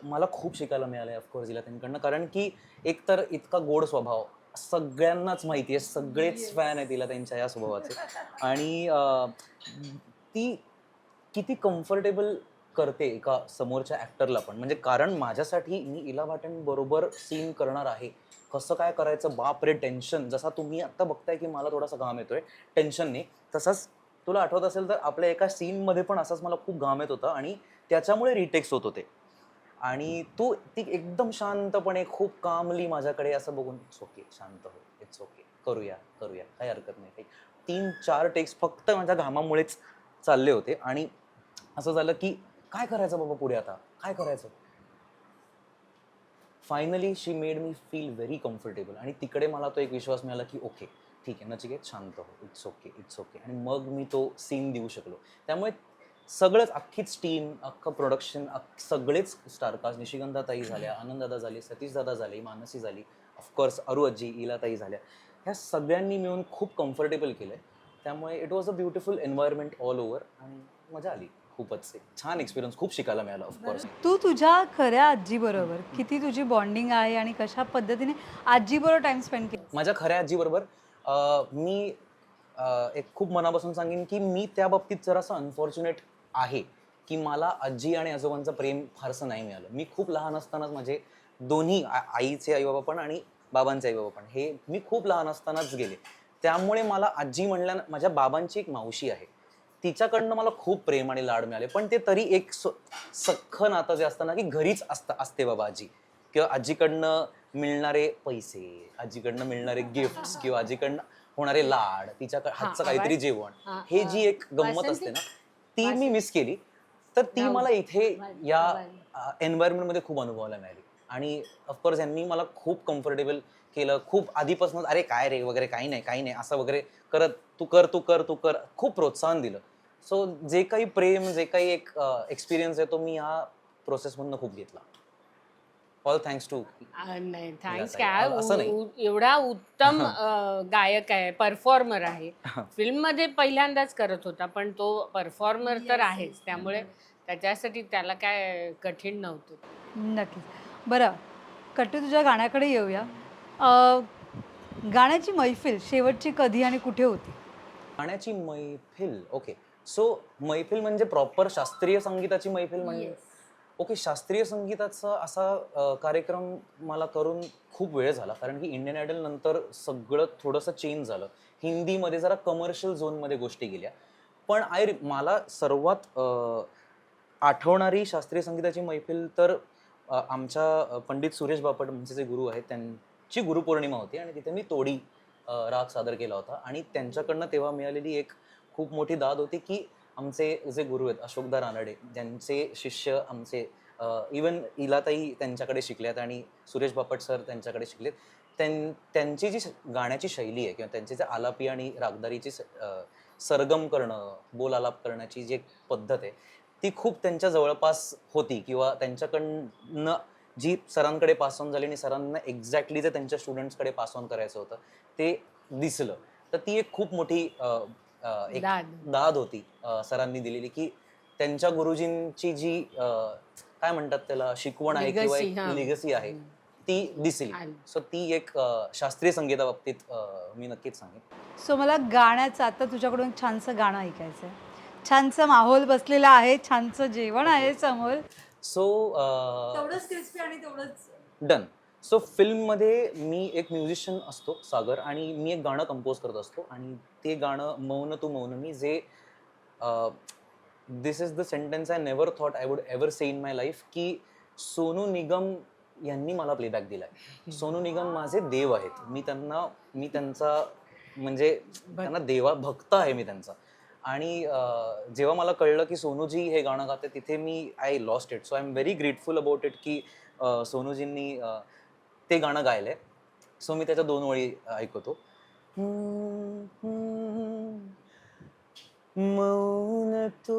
मला खूप शिकायला मिळालंय ऑफकोर्स इला त्यांच्याकडनं, कारण की एक तर इतका गोड स्वभाव सगळ्यांनाच माहिती आहे, सगळेच फॅन आहेत तिला त्यांच्या या स्वभावाचे. आणि ती किती कम्फर्टेबल करते एका समोरच्या ॲक्टरला पण, म्हणजे कारण माझ्यासाठी मी इला भाटन बरोबर सीन करणार आहे, कसं काय करायचं, बाप रे टेन्शन. जसा तुम्ही आत्ता बघताय की मला थोडासा घाम येतोय टेन्शनने, तसाच तुला आठवत असेल तर आपल्या एका सीनमध्ये पण असाच मला खूप घाम येत होता आणि त्याच्यामुळे रिटेक्स होत होते. आणि ती एकदम शांतपणे खूप कामली माझ्याकडे असं बघून, इट्स ओके, शांत हो, इट्स ओके, करूया करूया, काही हरकत नाही, काही 3-4 टेक्स फक्त माझ्या घामामुळेच चालले होते. आणि असं झालं की काय करायचं बाबा पुढे, आता काय करायचं. Finally she made me feel very comfortable आणि तिकडे मला तो एक विश्वास मिळाला की ओके ठीक आहे नचिकेत, शांत हो, इट्स ओके, इट्स ओके. आणि मग मी तो सीन देऊ शकलो. त्यामुळे सगळंच, अख्खीच टीम, अख्खं प्रोडक्शन, सगळेच स्टारकास्ट, निशिगंधाताई झाल्या, आनंददादा झाले, सतीशदादा झाले, मानसी झाली, ऑफकोर्स अरू आजी, इलाताई झाल्या, ह्या सगळ्यांनी मिळून खूप कम्फर्टेबल केलं. त्यामुळे it was a beautiful environment all over आणि मजा आली. खूपच एक छान एक्सपिरियन्स, खूप शिकायला मिळालं ऑफकोर्स. तू तुझ्या खऱ्या आजीबरोबर किती तुझी बॉन्डिंग आहे आणि कशा पद्धतीने आजीबरोबर टाइम स्पेंड केला? माझ्या खऱ्या आजीबरोबर मी एक खूप मनापासून सांगेन की मी त्या बाबतीत जरासं अनफॉर्च्युनेट आहे की मला आजी आणि आजोबांचं प्रेम फारसं नाही मिळालं. मी खूप लहान असतानाच माझे दोन्ही आईचे आईबाबा पण आणि बाबांचे आईबाबा पण हे मी खूप लहान असतानाच गेले. त्यामुळे मला आजी म्हणल्यानं, माझ्या बाबांची एक मावशी आहे, तिच्याकडनं मला खूप प्रेम आणि लाड मिळाले. पण ते तरी एक सख्खं नातं जे असतं ना की घरीच असते बाबा आजी, किंवा आजीकडनं मिळणारे पैसे, आजीकडनं मिळणारे गिफ्ट्स किंवा आजीकडनं होणारे लाड, तिच्या हातचं काहीतरी जेवण, हे जी एक गंमत असते ना ती मी मिस केली. तर ती मला इथे या एन्व्हायरमेंटमध्ये खूप अनुभवायला मिळाली. आणि ऑफकोर्स यांनी मला खूप कम्फर्टेबल केलं. खूप आधीपासूनच अरे काय रे वगैरे, काही नाही काही नाही असं वगैरे करत, तू कर तू कर तू कर, खूप प्रोत्साहन दिलं. सो जे काही प्रेम, जे काही एक एक्सपिरियन्स आहे तो मी या प्रोसेसमधनं खूप घेतला. All thanks to. नाही थँक्स ताई, काय, असं नाही. एवढा उत्तम गायक आहे, परफॉर्मर आहे. फिल्ममध्ये पहिल्यांदाच करत होता, पण तो परफॉर्मर तर आहेच, त्यामुळे त्याच्यासाठी त्याला काय कठीण नव्हतं. नक्कीच. बरं, कट्टू तुझ्या गाण्याकडे येऊया. अ, गाण्याची मैफिल शेवटची कधी आणि कुठे होती? गाण्याची मैफिल, ओके. सो मैफिल म्हणजे प्रॉपर शास्त्रीय संगीताची मैफिल म्हणजे, ओके. शास्त्रीय संगीताचा असा कार्यक्रम मला करून खूप वेळ झाला, कारण की इंडियन आयडल नंतर सगळं थोडंसं चेंज झालं. हिंदीमध्ये जरा कमर्शियल झोनमध्ये गोष्टी गेल्या. पण मला सर्वात आठवणारी शास्त्रीय संगीताची मैफिल तर आमच्या पंडित सुरेश बापट म्हणजे जे गुरु आहेत त्यांची गुरुपौर्णिमा होती आणि तिथे मी तोडी राग सादर केला होता. आणि त्यांच्याकडनं तेव्हा मिळालेली एक खूप मोठी दाद होती की आमचे जे गुरु आहेत अशोकदा रानडे, ज्यांचे शिष्य आमचे इवन इलाताई त्यांच्याकडे शिकल्यात आणि सुरेश बापट सर त्यांच्याकडे शिकलेत. त्यांची जी गाण्याची शैली आहे किंवा त्यांची जे आलापी आणि रागदारीची सरगम करणं, बोल आलाप करण्याची जी एक पद्धत आहे ती खूप त्यांच्या जवळपास होती, किंवा त्यांच्याकडनं जी सरांकडे पास ऑन झाली आणि सरांना एक्झॅक्टली जे त्यांच्या स्टुडंट्सकडे पास ऑन करायचं होतं ते दिसलं. तर ती एक खूप मोठी एक दाद होती सरांनी दिलेली, की त्यांच्या गुरुजींची जी काय म्हणतात त्याला, शिकवण आहे किंवा एक लिगसी आहे ती दिसली. सो ती एक शास्त्रीय संगीताबाबतीत मी नक्कीच सांगेन. सो मला गाण्याचं आता तुझ्याकडून एक छानसं गाणं ऐकायचं आहे. छानसं माहोल बसलेला आहे, छानसं जेवण आहे समोर. सो तेवढंच क्रिस्पी आणि तेवढंच डन. सो फिल्ममध्ये मी एक म्युझिशियन असतो सागर, आणि मी एक गाणं कंपोज करत असतो आणि ते गाणं मौन तू मौन मी, जे this is the sentence I never thought I would ever say in my life, की सोनू निगम यांनी मला प्लेबॅक दिलाय. सोनू निगम माझे देव आहेत. मी त्यांचा म्हणजे त्यांना देवा भक्त आहे मी त्यांचा. आणि जेव्हा मला कळलं की सोनूजी हे गाणं गाते, तिथे मी I lost it. So I am very grateful about it की सोनूजींनी ते गाणं गायलंय. सो मी त्याच्या 2 ओळी ऐकवतो. मौन तू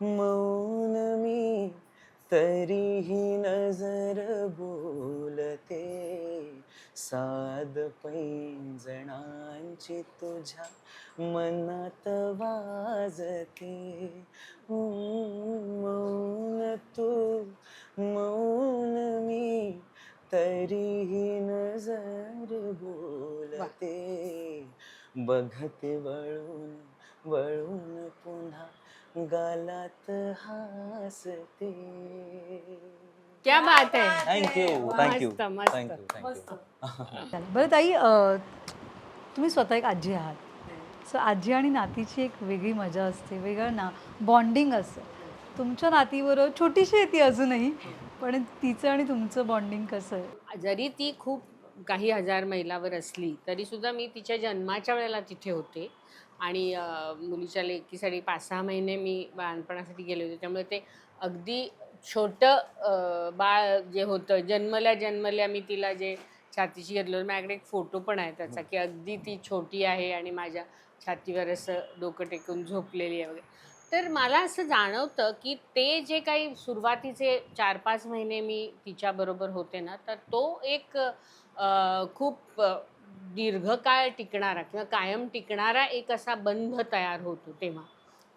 मौन मी, तरीही नजर बोलते, साद पैंजणांची तुझ्या मनात वाजते. मौन तू मौन मी, तरीही नजर बोलते, बघते वळून वळून पुन्हा गालात हसते. क्या बात आहे. थँक्यू मस्त, मस्त. थँक्यू. बरं ताई, तुम्ही स्वतः एक आजी आहात. सो आजी आणि नातीची एक वेगळी मजा असते, वेगळं ना बॉन्डिंग असतं. तुमच्या नातीबरोबर छोटीशी आहे ती अजूनही, पण तिचं आणि तुमचं बॉन्डिंग कसं आहे? जरी ती खूप काही हजार मैलावर असली तरी सुद्धा मी तिच्या जन्माच्या वेळेला तिथे होते आणि मुलीच्या लेकीसाठी 5-6 महिने मी बाळपणासाठी गेले होते. त्यामुळे ते अगदी छोटं बाळ जे होतं, जन्मल्या मी तिला जे छातीशी घेतलं, माझ्याकडे एक फोटो पण आहे त्याचा, की अगदी ती छोटी आहे आणि माझ्या छातीवर असं डोकं टेकून झोपलेली आहे वगैरे. तर मला असं जाणवतं, की ते जे काही सुरुवातीचे 4-5 महिने मी तिच्याबरोबर होते ना, तर तो एक खूप दीर्घकाळ टिकणारा किंवा कायम टिकणारा एक असा बंध तयार होतो तेव्हा.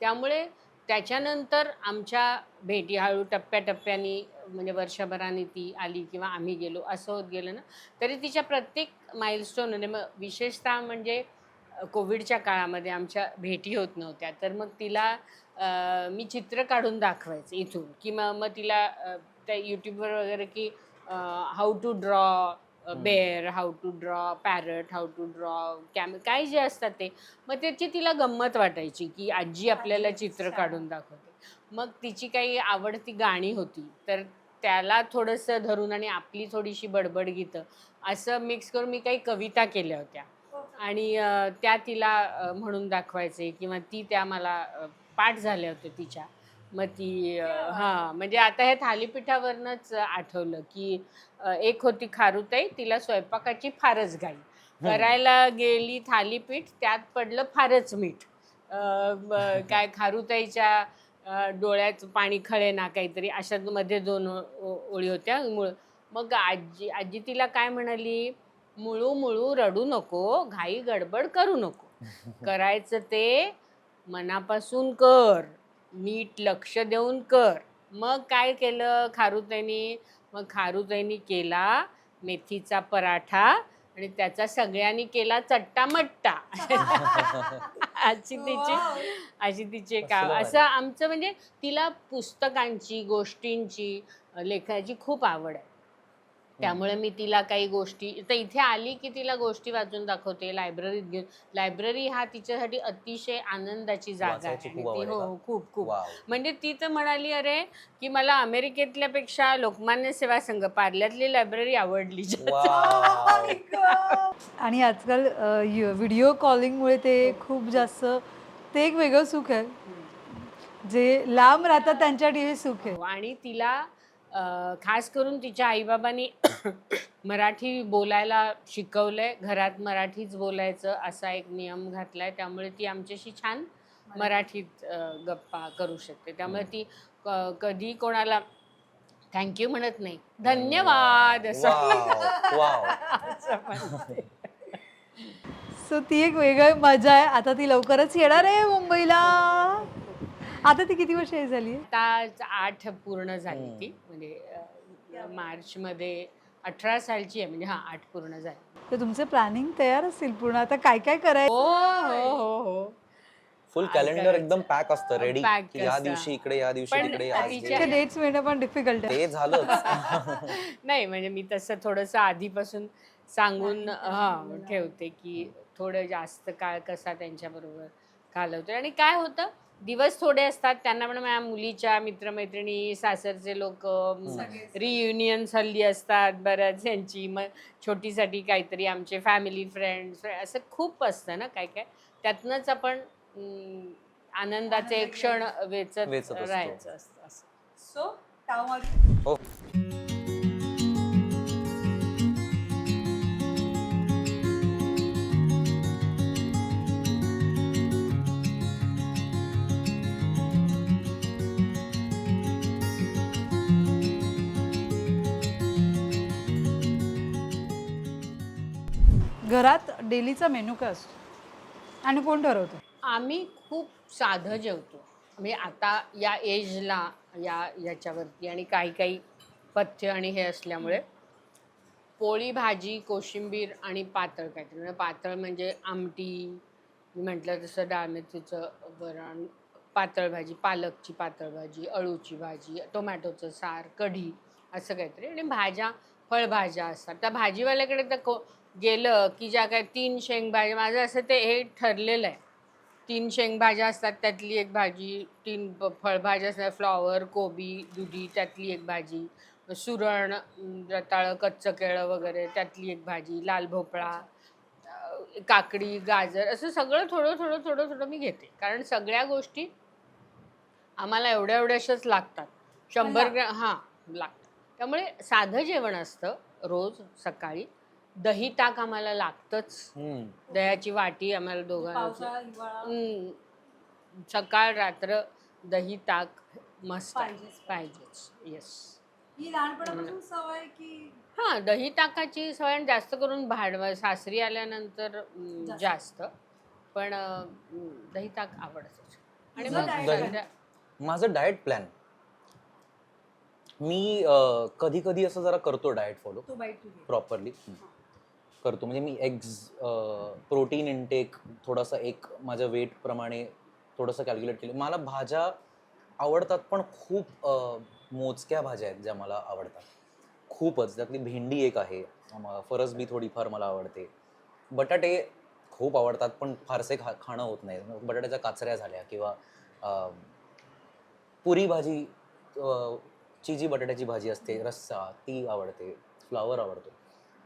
त्यामुळे त्याच्यानंतर आमच्या भेटी हळू टप्प्याटप्प्याने म्हणजे वर्षभराने ती आली किंवा आम्ही गेलो असं होत गेलं ना, तरी तिच्या प्रत्येक माइलस्टोनमध्ये मग विशेषतः म्हणजे कोविडच्या काळामध्ये आमच्या भेटी होत नव्हत्या. तर मग तिला मी चित्र काढून दाखवायचे इथून, की मग तिला त्या यूट्यूबवर वगैरे की how to draw bear, how to draw parrot, how to draw काय जे असतात ते. मग त्याची तिला गंमत वाटायची, की आजी आपल्याला चित्र काढून दाखवते. मग तिची काही आवडती गाणी होती, तर त्याला थोडंसं धरून आणि आपली थोडीशी बडबड गीतं असं मिक्स करून मी काही कविता केल्या होत्या आणि त्या तिला म्हणून दाखवायचे किंवा ती त्या मला पाठ झाल्या होत्या तिच्या. मग ती हां, म्हणजे आता हे थालीपीठावरनंच आठवलं, की एक होती खारुताई, तिला स्वयंपाकाची फारच घाई. करायला गेली थालीपीठ, त्यात पडलं फारच मीठ. काय खारुताईच्या डोळ्यात पाणी खळेना काहीतरी अशामध्ये 2 ओळी होत्या. मग आजी तिला काय म्हणाली, "मुळू मुळू रडू नको, घाई गडबड करू नको. करायचं ते मनापासून कर, नीट लक्ष देऊन कर." मग काय केलं खारुताईनी? मग खारुताईनी केला मेथीचा पराठा आणि त्याचा सगळ्यांनी केला चट्टामट्टा. अशी तिची एक कसलं भारी. असं आमचं म्हणजे तिला पुस्तकांची, गोष्टींची, लेखनाची खूप आवड आहे. त्यामुळे मी तिला काही गोष्टी तर इथे आली की तिला गोष्टी वाचून दाखवते, लायब्ररीत घेऊन. लायब्ररी हा तिच्यासाठी अतिशय आनंदाची जागा आहे वाचायची आणि खूप ती आवड हो, आहे हो, का? खूप खूप. वाव. म्हणजे ती तर म्हणाली, "अरे, की मला अमेरिकेतल्यापेक्षा लोकमान्य सेवा संघ पार्ल्यातली लायब्ररी आवडली." वाव. आणि आजकाल व्हिडिओ कॉलिंगमुळे ते खूप जास्त, ते एक वेगळं सुख आहे. जे लांब राहतात त्यांच्यासाठी हे सुख आहे. हो आणि तिला खास करून तिच्या आईबाबांनी मराठी बोलायला शिकवलंय. घरात मराठीच बोलायचं असा एक नियम घातलाय. त्यामुळे ती आमच्याशी छान मराठीत गप्पा करू शकते. त्यामुळे ती कधी कोणाला थँक्यू म्हणत नाही, धन्यवाद असं वाव. वाव. असं म्हणते. सो ती एक वेगळी मजा आहे. आता ती लवकरच येणार आहे मुंबईला. आता ती किती वर्ष झाली? आता 8 पूर्ण झाली ती म्हणजे मार्चमध्ये 18 सालची आहे म्हणजे 8 पूर्ण झाली. तर तुमचं प्लॅनिंग तयार असेल पूर्ण. आता काय काय हो, करायचं? हो, हो, हो. फुल काय कॅलेंडर एकदम करायचं? पॅक असतं रेडी, पॅक की या असतं. दिवशी इकडे, या दिवशी पण तिकडे, आज तिच्या हे. डेट्स मिळणं पण डिफिकल्ट आहे. ते झालंच. नाही म्हणजे मी तसं थोडंसं आधीपासून सांगून ठेवते, की थोडं जास्त काळ कसा त्यांच्याबरोबर घालवते आणि काय होतं दिवस थोडे असतात त्यांना पण माझ्या मुलीच्या मित्रमैत्रिणी, सासरचे लोकं, रियुनियन्स हल्ली असतात बऱ्याच यांची. मग छोटीसाठी काहीतरी आमचे फॅमिली फ्रेंड्स असं खूप असतं ना काय-काय. त्यातनंच आपण आनंदाचे क्षण वेचत वेचत असतो. राहायचं असतं असं. सो हो. घरात डेलीचा मेनू काय असतो आणि कोण ठरवतं? आम्ही खूप साधं जेवतो. म्हणजे आता या एजला याच्यावरती आणि काही पथ्य आणि हे असल्यामुळे पोळी, भाजी, कोशिंबीर आणि पातळ काहीतरी. म्हणजे पातळ म्हणजे आमटी, मी म्हटलं तसं डाळ मेथीचं वरण, पातळ भाजी, पालकची पातळ भाजी, अळूची भाजी, टोमॅटोचं सार, कढी असं काहीतरी. आणि भाज्या, फळभाज्या असतात. त्या भाजीवाल्याकडे तर गेलं की ज्या काय 3 शेंगभाज्या, माझं असं ते हे ठरलेलं आहे. 3 शेंगभाज्या असतात त्यातली एक भाजी, 3 फळभाज्या असतात, फ्लॉवर, कोबी, दुधी त्यातली एक भाजी, सुरण, रताळं, कच्चं केळं वगैरे त्यातली एक भाजी, लाल भोपळा, काकडी, गाजर, असं सगळं थोडं थोडं थोडं थोडं मी घेते. कारण सगळ्या गोष्टी आम्हाला एवढ्या एवढ्याशाच लागतात. 100 ग्रॅम हां लागतात. त्यामुळे साधं जेवण असतं रोज सकाळी. दही ताक आम्हाला लागतंच. दह्याची वाटी आम्हाला दोघांना. पावसाळा, हिवाळा सकाळ रात्र दही ताक मस्त पाहिजेच. पाहिजेच. येस. ही लहानपणापासून सवय की हां, दही ताकाची सवय आणि जास्त करून सासरी आल्यानंतर जास्त. पण दही ताक आवडतंच. आणि तुझं मग diet माझं डाएट प्लॅन, मी कधी कधी असं जरा करतो डाएट फॉलो तो बाईट तुझी प्रॉपरली करतो. म्हणजे मी एग्ज, प्रोटीन इनटेक थोडासा एक माझ्या वेटप्रमाणे थोडंसं कॅल्क्युलेट केलं. मला भाज्या आवडतात, पण खूप मोजक्या भाज्या आहेत ज्या मला आवडतात. खूपच. त्यातली भेंडी एक आहे, फरसबी थोडीफार मला आवडते. बटाटे खूप आवडतात, पण फारसे खाणं होत नाही. बटाट्याच्या काचऱ्या झाल्या किंवा पुरी भाजी, ची जी बटाट्याची भाजी असते, रस्सा, ती आवडते. फ्लावर आवडतो.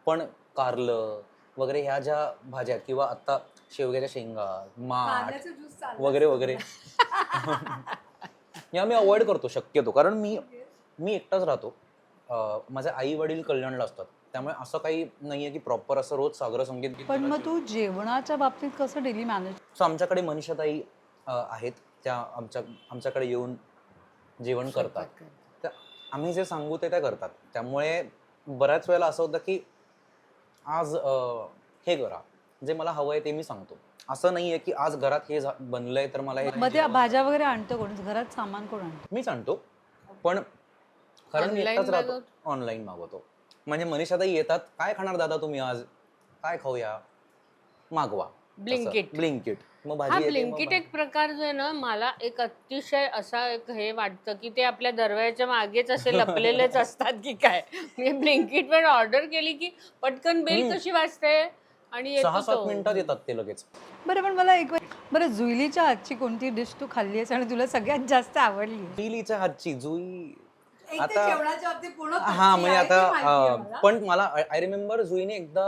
पण कारलं वगैरे ह्या ज्या भाज्या किंवा आत्ता शेवग्याच्या शेंगा, माठ कांद्याचं ज्यूस चाललं वगैरे असतं वगैरे तुला. या मी अवॉइड करतो शक्यतो. कारण मी एकटाच राहतो. माझे आई वडील कल्याणला असतात. त्यामुळे असं काही नाहीये की प्रॉपर असं रोज सागर संगीत पण मग तू जेवणाच्या बाबतीत कसं डेली मॅनेज? सो आमच्याकडे मनीषाताई आहेत. त्या आमच्याकडे येऊन जेवण करतात. तर आम्ही जे सांगू ते त्या करतात. त्यामुळे बऱ्याच वेळेला असं होतं की आज हे करा, जे मला हवंय ते मी सांगतो. असं नाहीये की आज घरात हे बनलंय तर मला हे मग त्या भाज्या वगैरे आणतो कोण? घरात सामान कोण आणतं? मीच आणतो. पण कारण मी Online एकटाच राहतो, मागवतो? ऑनलाईन मागवतो. म्हणजे मनीषाताई येतात, काय खाणार दादा तुम्ही आज, काय खाऊया, मागवा. ब्लिंकिट. ब्लिंकिट. मग हा भाजी येते. ब्लिंकिट एक प्रकार जो आहे ना, मला एक अतिशय असा एक हे वाटतं की ते आपल्या दरवाजाच्या मागेच असे लपलेलेच असतात की काय. मी ब्लिंकिट वर ऑर्डर केली की पटकन बेल कशी वाजते आणि येतो 6-7 तो. मिनिटात येतात ते लगेच. बरं, पण मला बरं, जुईलीच्या हातची कोणती डिश तू खाल्ली आहेस आणि तुला सगळ्यात जास्त आवडली आहे? जुईलीच्या हातची जुई आता आता हा म्हणजे आता पण मला आय रिमेंबर जुईने एकदा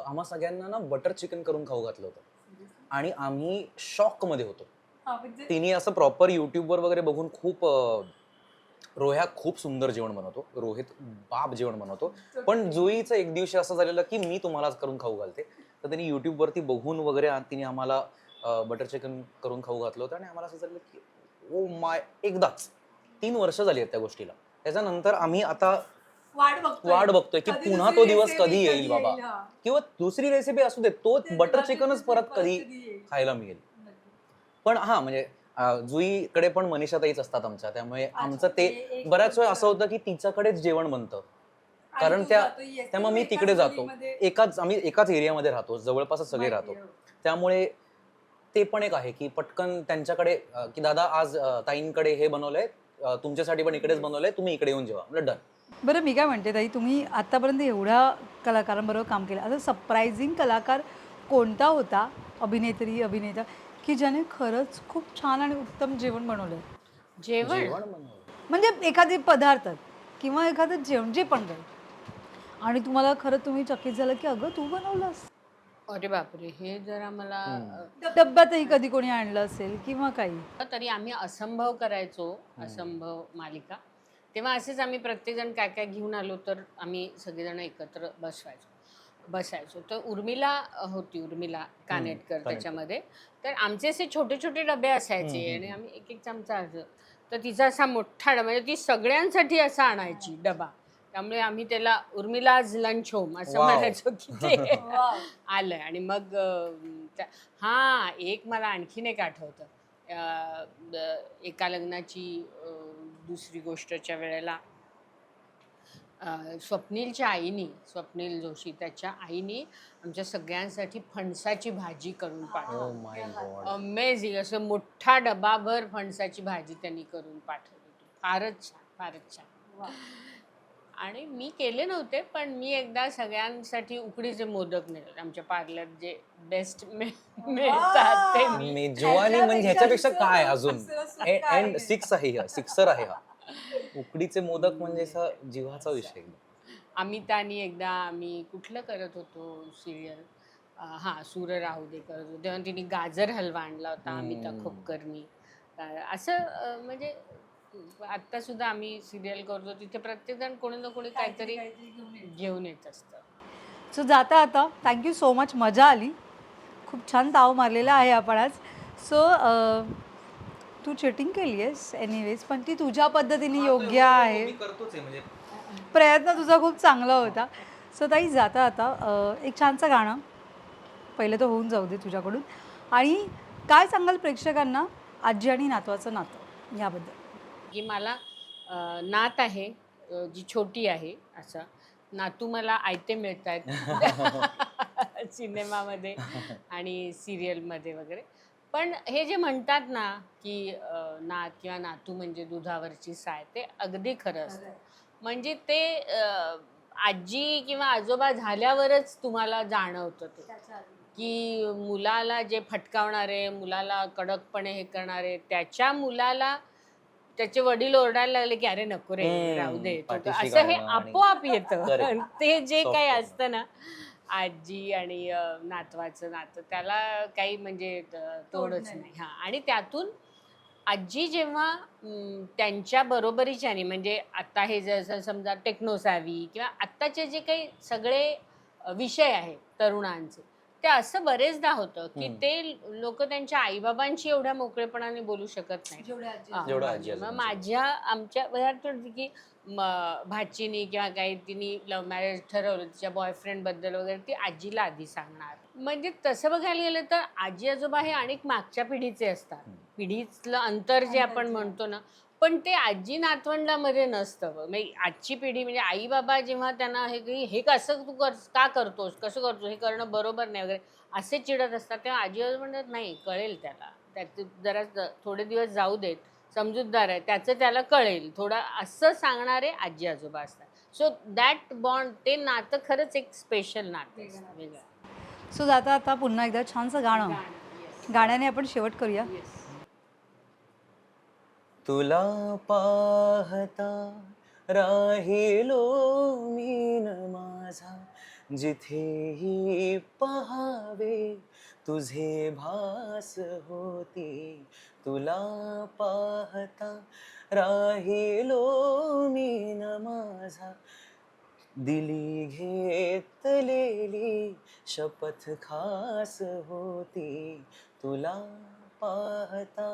आम्हा सगळ्यांना ना बटर चिकन करून खाऊ घातलं होतं आणि आम्ही शॉक मध्ये होतो. तिने असं प्रॉपर युट्यूबवर वगैरे बघून खूप रोह्या खूप सुंदर जेवण बनवतो, रोहित बाप जेवण बनवतो. पण जुईचं एक दिवशी असं झालेलं की मी तुम्हालाच करून खाऊ घालते. तर त्यांनी युट्यूबवरती बघून वगैरे तिने आम्हाला बटर चिकन करून खाऊ घातलं होतं आणि आम्हाला असं झालं की ओ माय, एकदाच 3 वर्ष झाली आहेत त्या गोष्टीला. त्याच्यानंतर आम्ही आता वाट बघतोय की पुन्हा तो दिवस कधी येईल बाबा, किंवा दुसरी रेसिपी असू दे, तो बटर चिकनच परत कधी खायला मिळेल. पण हा म्हणजे जुईकडे पण मनीषाताईच असतात आमच्या, त्यामुळे आमचं ते बऱ्याच वेळ असं होतं की तिच्याकडेच जेवण बनतं. कारण त्यामुळे मी तिकडे जातो. आम्ही एकाच एरियामध्ये राहतो, जवळपासच सगळे राहतो. त्यामुळे ते पण एक आहे की पटकन त्यांच्याकडे की दादा आज ताईंकडे हे बनवलंय, तुमच्यासाठी पण इकडेच बनवलंय, तुम्ही इकडे येऊन जेवा. म्हणजे डन. बरं, मी काय म्हणते ताई, तुम्ही आतापर्यंत एवढ्या कलाकारांबरोबर काम केलं, आता सरप्रायझिंग कलाकार कोणता होता, अभिनेत्री, अभिनेता, की ज्याने खरंच खूप छान आणि उत्तम जेवण बनवलंय? जेवण जेवण बनवलं. म्हणजे एखादी पदार्थ किंवा एखादं जेवण जे पण काही, आणि तुम्हाला खरं तुम्ही चकित झालं की अगं तू बनवलंस. अरे बापरे, हे जरा मला डब्यातही कधी कोणी आणलं असेल किंवा काही. तरी आम्ही असंभव करायचो, असंभव मालिका. तेव्हा असेच आम्ही प्रत्येकजण काय काय घेऊन आलो तर आम्ही सगळेजण एकत्र बसायचो. तर उर्मिला होती, उर्मिला कानेटकर त्याच्यामध्ये. तर आमचे असे छोटे छोटे डबे असायचे आणि आम्ही एक एक चमचा असं. तर तिचा असा मोठा डबा, म्हणजे ती सगळ्यांसाठी असा आणायची डबा. त्यामुळे आम्ही त्याला उर्मिलाज लंच होम असं म्हणायचो की ते आलंय. आणि मग हां, एक मला आणखीन एक आठवतं. एका लग्नाची दुसरी गोष्टच्या वेळेला स्वप्नीलच्या आईनी, स्वप्नील जोशी त्याच्या आईनी आमच्या सगळ्यांसाठी फणसाची भाजी करून ओ पाठवली. माय गॉड. अमेझिंग, असं मोठा डबाभर फणसाची भाजी त्यांनी करून पाठवली होती. फारच छान, फारच छान. आणि मी केले नव्हते, पण मी एकदा सगळ्यांसाठी उकडीचे मोदक नेले. आमच्या पार्लर जे बेस्ट मिळतात ते मी. मेजवानी म्हणजे ह्याच्यापेक्षा काय अजून. एंड सिक्स आहे हा, सिक्सर आहे हा. उकडीचे मोदक म्हणजे असा जीवाचा विषय एकदम. अमितानी एकदा आम्ही कुठलं करत होतो सिरियल, हां सूर राहू दे करत होतो, तेव्हा तिने गाजर हलवा आणला होता अमिता खोपकरनी. असं म्हणजे आत्ता सुद्धा आम्ही सिरियल करतो तिथे प्रत्येकजण कोणी ना कोणी काहीतरी घेऊन येत असतं. सो जाता आता थँक्यू सो मच, मजा आली. खूप छान ताव मारलेला आहे आपण आज. सो तू चिटिंग केली आहेस एनिवेज, पण ती तुझ्या पद्धतीने योग्य आहे. करतोच आहे म्हणजे. प्रयत्न तुझा खूप चांगला होता. सो ताई जाता आता एक छानसं गाणं पहिलं तर होऊन जाऊ दे तुझ्याकडून. आणि काय सांगाल प्रेक्षकांना आजी आणि नातवाचं नातं याबद्दल? की मला नात आहे, जी छोटी आहे. असं नातू मला आयते मिळत आहेत सिनेमामध्ये आणि सिरियलमध्ये वगैरे. पण हे जे म्हणतात ना की नात किंवा नातू म्हणजे दुधावरची साय, ते अगदी खरं असतं. म्हणजे ते आजी किंवा आजोबा झाल्यावरच तुम्हाला जाणवतं ते, की मुलाला जे फटकावणारे, मुलाला कडकपणे हे करणारे, त्याच्या मुलाला त्याचे वडील ओरडायला लागले की अरे नको रे, राहू दे, पाठीशी असं हे घालणं आणि आपोआप येतं. Correct. ते जे Soft काही करणं. असतं ना आजी आणि नातवाचं नातं, त्याला काही म्हणजे तोडच नाही. हां, आणि त्यातून आजी जेव्हा त्यांच्या बरोबरीच्याने, म्हणजे आता हे जसं समजा टेक्नोसॅव्ही किंवा आत्ताचे जे काही सगळे विषय आहेत तरुणांचे, ते असं बरेचदा होतं की ते लोक त्यांच्या आईबाबांशी एवढ्या मोकळेपणाने बोलू शकत नाही हां, जेवढं आजी मग आजोबांसोबत. आमच्या घरात होती की भाचीनी किंवा काही तिने लव्ह मॅरेज ठरवलं तिच्या बॉयफ्रेंडबद्दल वगैरे, ती आजीला आधी सांगणार. म्हणजे तसं बघायला गेलं तर आजी आजोबा हे अनेक मागच्या पिढीचे असतात. पिढीतलं अंतर जे आपण म्हणतो ना, पण ते आजी नातवंडामध्ये नसतं. म्हणजे आजची पिढी म्हणजे आई बाबा जेव्हा त्यांना हे कसं तू का करतोस, कसं करतो, हे करणं बरोबर नाही वगैरे असे चिडत असतात, तेव्हा आजी आजोबा म्हणतात नाही कळेल त्याला, त्याचे जरा थोडे दिवस जाऊ देत, समजूतदार आहे, त्याचं त्याला कळेल थोडं, असं सांगणारे आजी आजोबा असतात. सो दॅट बॉन्ड, ते नातं खरंच एक स्पेशल नातं असतं, वेगळं. सो जाता आता पुन्हा एकदा छानसं गाणं, गाण्याने आपण शेवट करूया. तुला पाहता राहिलो मीन माझा, जिथेही पहावे तुझे भास होती. तुला पाहता राहिलो मीन माझा, दिली घेतलेली शपथ खास होती. तुला पाहता.